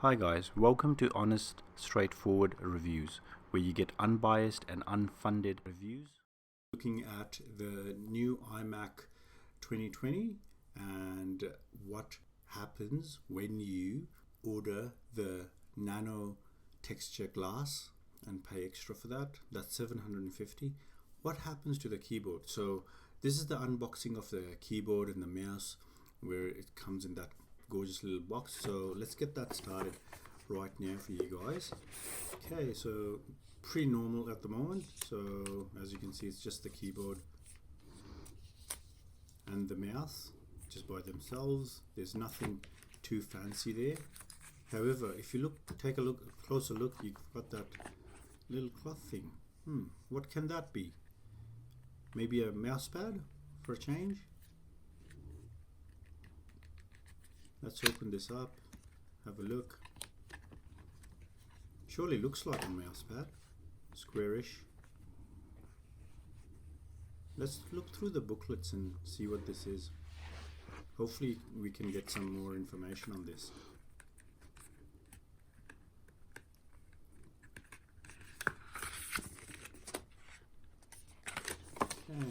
Hi guys, welcome to Honest, Straightforward Reviews, where you get unbiased and unfunded reviews. Looking at the new iMac 2020 and what happens when you order the Nano Texture Glass and pay extra for that. That's $750. What happens to the keyboard? So this is the unboxing of the keyboard and the mouse, where it comes in that gorgeous little box. So let's get that started right now for you guys. Okay, so pretty normal at the moment. So as you can see, it's just the keyboard and the mouse just by themselves. There's nothing too fancy there. However, if you take a closer look, you've got that little cloth thing. What can that be? Maybe a mouse pad for a change? Let's open this up, have a look. Surely looks like a mouse pad, squarish. Let's look through the booklets and see what this is. Hopefully we can get some more information on this. Okay.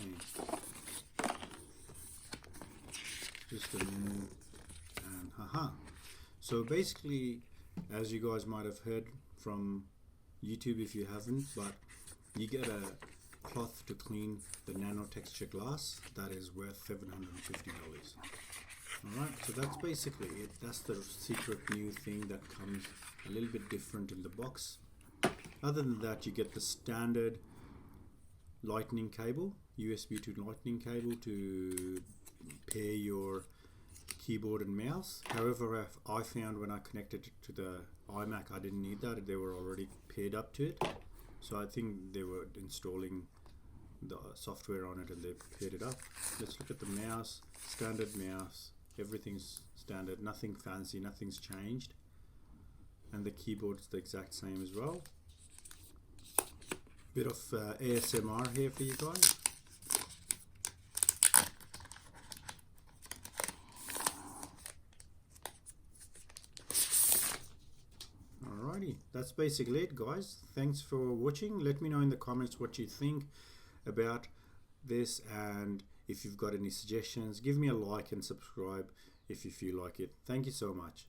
Just a minute. And haha. So basically, as you guys might have heard from YouTube if you haven't, but you get a cloth to clean the Nano Texture Glass that is worth $750. Alright, so that's basically it. That's the secret new thing that comes a little bit different in the box. Other than that, you get the standard lightning cable, USB to lightning cable to pair your keyboard and mouse. However, I found when I connected it to the iMac, I didn't need that. They were already paired up to it. So I think they were installing the software on it and they paired it up. Let's look at the mouse. Standard mouse. Everything's standard. Nothing fancy. Nothing's changed. And the keyboard's the exact same as well. Bit of ASMR here for you guys. Alrighty, that's basically it, guys. Thanks for watching. Let me know in the comments what you think about this, and if you've got any suggestions, give me a like and subscribe if you feel like it. Thank you so much.